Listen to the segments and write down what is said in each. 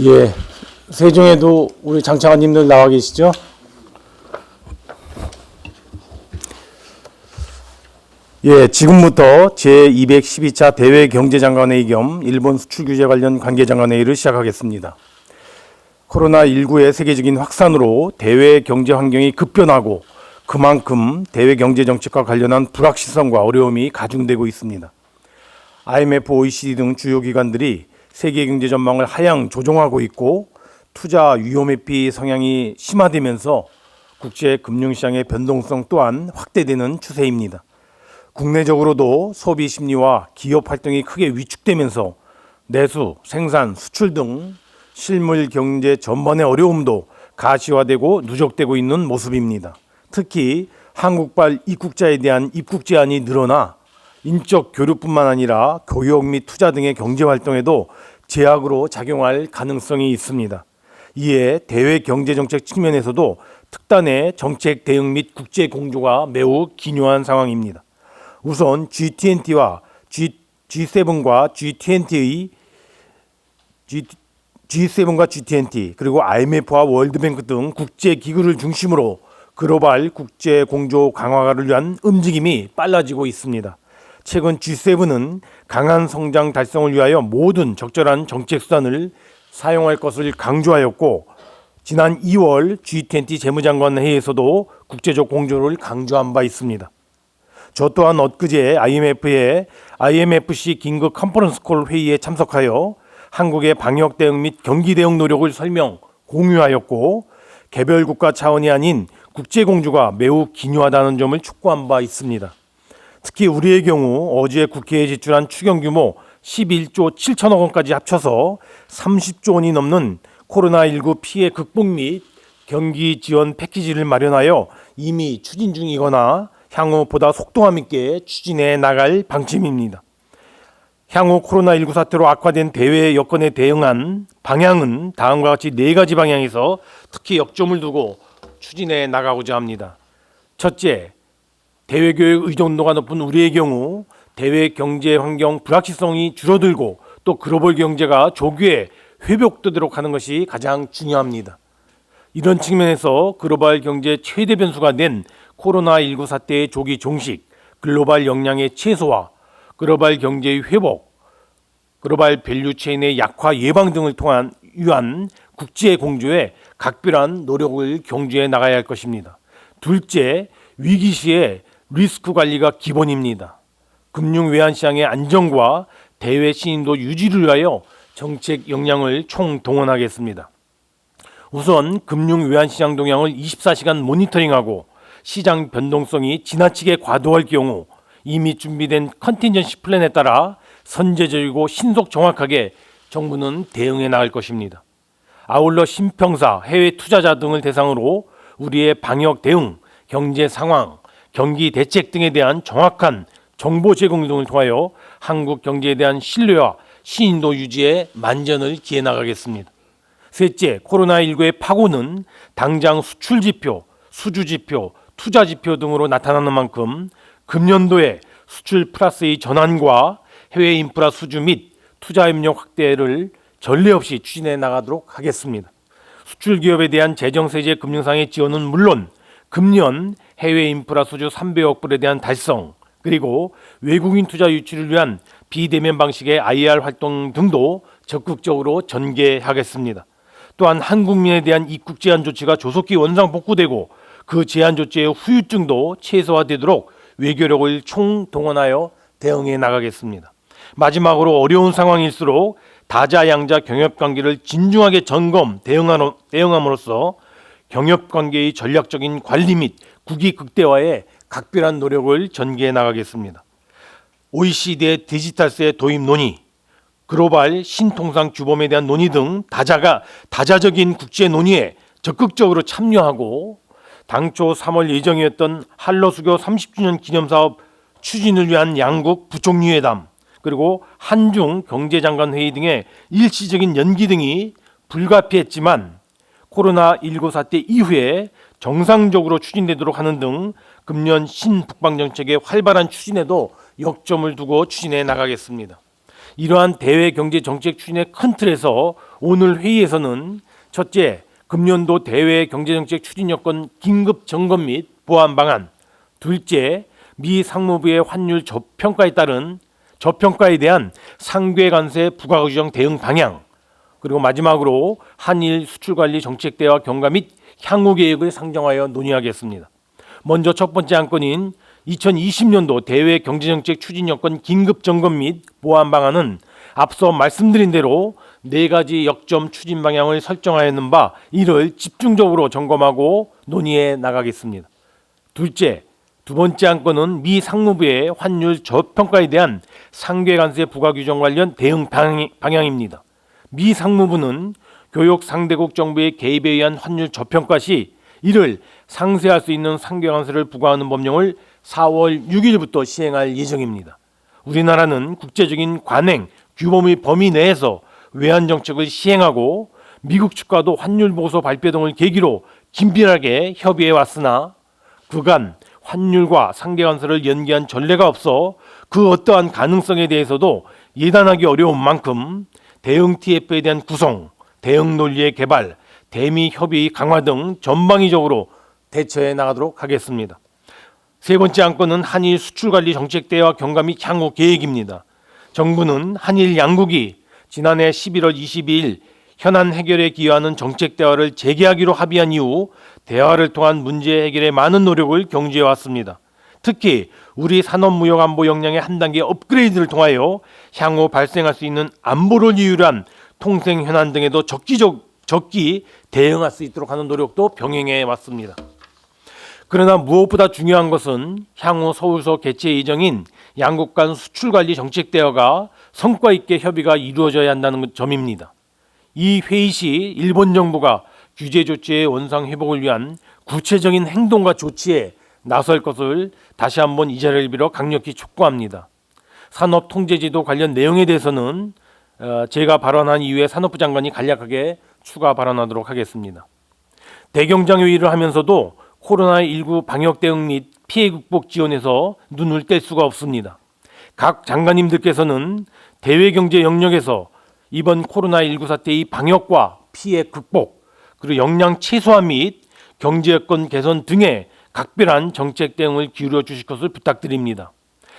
예, 세종에도 우리 장차관님들 나와 계시죠? 예, 지금부터 제212차 대외경제장관회의 겸 일본 수출규제 관련 관계장관회의를 시작하겠습니다. 코로나19의 세계적인 확산으로 대외경제 환경이 급변하고 그만큼 대외경제정책과 관련한 불확실성과 어려움이 가중되고 있습니다. IMF, OECD 등 주요 기관들이 세계 경제 전망을 하향 조정하고 있고 투자 위험 회피 성향이 심화되면서 국제 금융시장의 변동성 또한 확대되는 추세입니다. 국내적으로도 소비 심리와 기업 활동이 크게 위축되면서 내수, 생산, 수출 등 실물 경제 전반의 어려움도 가시화되고 누적되고 있는 모습입니다. 특히 한국발 입국자에 대한 입국 제한이 늘어나 인적 교류뿐만 아니라 교육 및 투자 등의 경제 활동에도 제약으로 작용할 가능성이 있습니다. 이에 대외 경제 정책 측면에서도 특단의 정책 대응 및 국제 공조가 매우 기묘한 상황입니다. 우선 G20와 G7과 G20 그리고 IMF와 월드뱅크 등 국제 기구를 중심으로 글로벌 국제 공조 강화를 위한 움직임이 빨라지고 있습니다. 최근 G7은 강한 성장 달성을 위하여 모든 적절한 정책 수단을 사용할 것을 강조하였고, 지난 2월 G20 재무장관 회의에서도 국제적 공조를 강조한 바 있습니다. 저 또한 엊그제 IMFC 긴급 컨퍼런스 콜 회의에 참석하여 한국의 방역 대응 및 경기 대응 노력을 설명, 공유하였고, 개별 국가 차원이 아닌 국제 공조가 매우 기묘하다는 점을 촉구한 바 있습니다. 특히 우리의 경우 어제 국회에 제출한 추경 규모 11조 7천억 원까지 합쳐서 30조 원이 넘는 코로나19 피해 극복 및 경기 지원 패키지를 마련하여 이미 추진 중이거나 향후 보다 속도감 있게 추진해 나갈 방침입니다. 향후 코로나19 사태로 악화된 대외 여건에 대응한 방향은 다음과 같이 4가지 방향에서 특히 역점을 두고 추진해 나가고자 합니다. 첫째, 대외교육 의존도가 높은 우리의 경우 대외 경제 환경 불확실성이 줄어들고 또 글로벌 경제가 조기에 회복되도록 하는 것이 가장 중요합니다. 이런 측면에서 글로벌 경제 최대 변수가 된 코로나19 사태의 조기 종식, 글로벌 역량의 최소화, 글로벌 경제의 회복, 글로벌 밸류체인의 약화 예방 등을 통한 위한 국제 공조에 각별한 노력을 경주해 나가야 할 것입니다. 둘째, 위기 시에 리스크 관리가 기본입니다. 금융 외환 시장의 안정과 대외 신인도 유지를 위하여 정책 역량을 총동원하겠습니다. 우선 금융 외환 시장 동향을 24시간 모니터링하고 시장 변동성이 지나치게 과도할 경우 이미 준비된 컨틴전시 플랜에 따라 선제적이고 신속 정확하게 정부는 대응해 나갈 것입니다. 아울러 신평사, 해외 투자자 등을 대상으로 우리의 방역 대응, 경제 상황, 경기 대책 등에 대한 정확한 정보 제공 등을 통하여 한국 경제에 대한 신뢰와 신인도 유지에 만전을 기해 나가겠습니다. 셋째, 코로나19의 파고는 당장 수출 지표, 수주 지표, 투자 지표 등으로 나타나는 만큼 금년도에 수출 플러스의 전환과 해외 인프라 수주 및 투자 협력 확대를 전례 없이 추진해 나가도록 하겠습니다. 수출 기업에 대한 재정세제 금융상의 지원은 물론 금년 해외 인프라 수주 300억 불에 대한 달성, 그리고 외국인 투자 유치를 위한 비대면 방식의 IR 활동 등도 적극적으로 전개하겠습니다. 또한 한국민에 대한 입국 제한 조치가 조속히 원상 복구되고 그 제한 조치의 후유증도 최소화되도록 외교력을 총동원하여 대응해 나가겠습니다. 마지막으로 어려운 상황일수록 다자양자 경협관계를 진중하게 점검, 대응함으로써 경협관계의 전략적인 관리 및 국위 극대화에 각별한 노력을 전개해 나가겠습니다. OECD의 디지털세 도입 논의, 글로벌 신통상 규범에 대한 논의 등 다자적인 국제 논의에 적극적으로 참여하고 당초 3월 예정이었던 한러수교 30주년 기념사업 추진을 위한 양국 부총리회담, 그리고 한중 경제장관 회의 등의 일시적인 연기 등이 불가피했지만 코로나19 사태 이후에 정상적으로 추진되도록 하는 등 금년 신북방 정책의 활발한 추진에도 역점을 두고 추진해 나가겠습니다. 이러한 대외 경제 정책 추진의 큰 틀에서 오늘 회의에서는 첫째, 금년도 대외 경제정책 추진여건 긴급 점검 및 보완 방안, 둘째, 미 상무부의 환율 저평가에 따른 저평가에 대한 상계 관세 부과 규정 대응 방향, 그리고 마지막으로 한일 수출관리 정책대화 경과 및 향후 계획을 상정하여 논의하겠습니다. 먼저 첫 번째 안건인 2020년도 대외 경제정책 추진여건 긴급 점검 및 보완 방안은 앞서 말씀드린 대로 4가지 역점 추진 방향을 설정하였는 바 이를 집중적으로 점검하고 논의해 나가겠습니다. 둘째, 두 번째 안건은 미 상무부의 환율 저평가에 대한 상계 관세 부과 규정 관련 대응 방향입니다. 미 상무부는 교역 상대국 정부의 개입에 의한 환율 저평가 시 이를 상쇄할 수 있는 상계 관세를 부과하는 법령을 4월 6일부터 시행할 예정입니다. 우리나라는 국제적인 관행, 규모 및 범위 내에서 외환 정책을 시행하고 미국 측과도 환율 보고서 발표 등을 계기로 긴밀하게 협의해 왔으나 그간 환율과 상계 관세를 연계한 전례가 없어 그 어떠한 가능성에 대해서도 예단하기 어려운 만큼 대응 TF에 대한 구성, 대응 논리의 개발, 대미 협의 강화 등 전방위적으로 대처해 나가도록 하겠습니다. 세 번째 안건은 한일 수출관리 정책대화 경과 및 향후 계획입니다. 정부는 한일 양국이 지난해 11월 22일 현안 해결에 기여하는 정책대화를 재개하기로 합의한 이후 대화를 통한 문제 해결에 많은 노력을 경주해 왔습니다. 특히 우리 산업무역안보 역량의 한 단계 업그레이드를 통하여 향후 발생할 수 있는 안보를 이유로 한 통생 현안 등에도 적기 대응할 수 있도록 하는 노력도 병행해 왔습니다. 그러나 무엇보다 중요한 것은 향후 서울서 개최 예정인 양국 간 수출관리 정책대화가 성과 있게 협의가 이루어져야 한다는 점입니다. 이 회의 시 일본 정부가 규제 조치의 원상 회복을 위한 구체적인 행동과 조치에 나설 것을 다시 한번 이 자리를 빌어 강력히 촉구합니다. 산업통제제도 관련 내용에 대해서는 제가 발언한 이후에 산업부 장관이 간략하게 추가 발언하도록 하겠습니다. 대경장회의를 하면서도 코로나19 방역 대응 및 피해 극복 지원에서 눈을 뗄 수가 없습니다. 각 장관님들께서는 대외경제 영역에서 이번 코로나19 사태의 방역과 피해 극복, 그리고 역량 최소화 및 경제 여건 개선 등에 각별한 정책 대응을 기울여 주실 것을 부탁드립니다.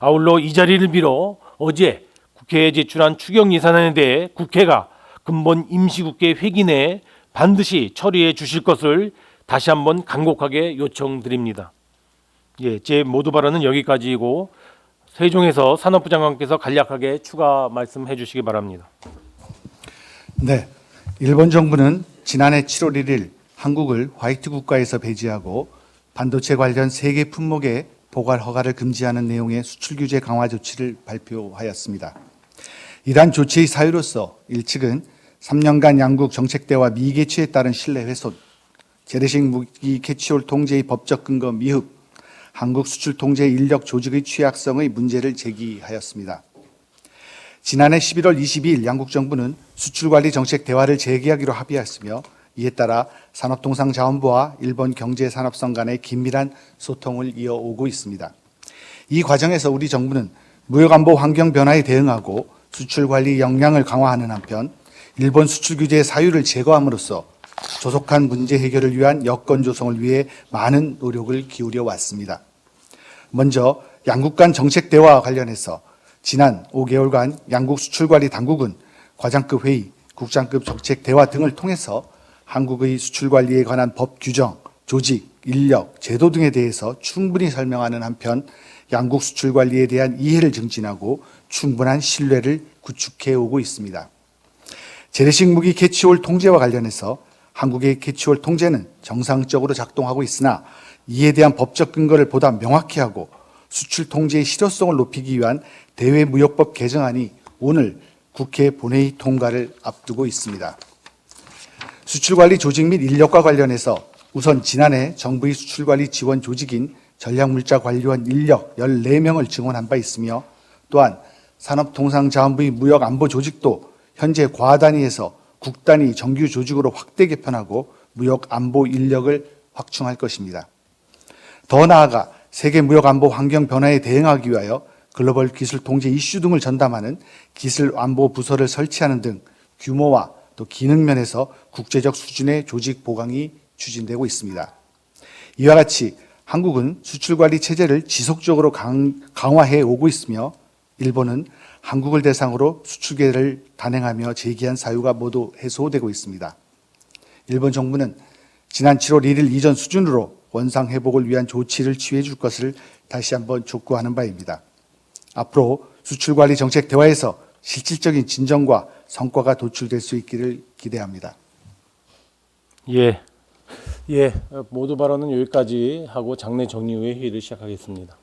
아울러 이 자리를 빌어 어제 국회에 제출한 추경 예산안에 대해 국회가 근본 임시국회 회기 내에 반드시 처리해 주실 것을 다시 한번 간곡하게 요청드립니다. 제 모두 발언은 여기까지이고 세종에서 산업부 장관께서 간략하게 추가 말씀해 주시기 바랍니다. 네, 일본 정부는 지난해 7월 1일 한국을 화이트 국가에서 배제하고 반도체 관련 세계 품목의 보관 허가를 금지하는 내용의 수출 규제 강화 조치를 발표하였습니다. 이러한 조치의 사유로서 일측은 3년간 양국 정책 대화 미개최에 따른 신뢰 훼손, 재래식 무기 캐치홀 통제의 법적 근거 미흡, 한국 수출 통제 인력 조직의 취약성의 문제를 제기하였습니다. 지난해 11월 22일 양국 정부는 수출관리 정책 대화를 재개하기로 합의했으며 이에 따라 산업통상자원부와 일본 경제산업성 간의 긴밀한 소통을 이어오고 있습니다. 이 과정에서 우리 정부는 무역안보 환경 변화에 대응하고 수출관리 역량을 강화하는 한편 일본 수출 규제의 사유를 제거함으로써 조속한 문제 해결을 위한 여건 조성을 위해 많은 노력을 기울여 왔습니다. 먼저 양국 간 정책 대화와 관련해서 지난 5개월간 양국 수출관리 당국은 과장급 회의, 국장급 정책 대화 등을 통해서 한국의 수출관리에 관한 법 규정, 조직, 인력, 제도 등에 대해서 충분히 설명하는 한편 양국 수출관리에 대한 이해를 증진하고 충분한 신뢰를 구축해 오고 있습니다. 재래식 무기 캐치홀 통제와 관련해서 한국의 캐치홀 통제는 정상적으로 작동하고 있으나 이에 대한 법적 근거를 보다 명확히 하고 수출 통제의 실효성을 높이기 위한 대외무역법 개정안이 오늘 국회 본회의 통과를 앞두고 있습니다. 수출관리 조직 및 인력과 관련해서 우선 지난해 정부의 수출관리 지원 조직인 전략물자관리원 인력 14명을 증원한 바 있으며 또한 산업통상자원부의 무역안보조직도 현재 과단위에서 국단위 정규 조직으로 확대 개편하고 무역안보 인력을 확충할 것입니다. 더 나아가 세계 무역안보 환경 변화에 대응하기 위하여 글로벌 기술 통제 이슈 등을 전담하는 기술안보 부서를 설치하는 등 규모와 또 기능 면에서 국제적 수준의 조직 보강이 추진되고 있습니다. 이와 같이 한국은 수출 관리 체제를 지속적으로 강화해 오고 있으며 일본은 한국을 대상으로 수출 규제를 단행하며 제기한 사유가 모두 해소되고 있습니다. 일본 정부는 지난 7월 1일 이전 수준으로 원상 회복을 위한 조치를 취해 줄 것을 다시 한번 촉구하는 바입니다. 앞으로 수출 관리 정책 대화에서 실질적인 진전과 성과가 도출될 수 있기를 기대합니다. 모두 발언은 여기까지 하고 장내 정리 후에 회의를 시작하겠습니다.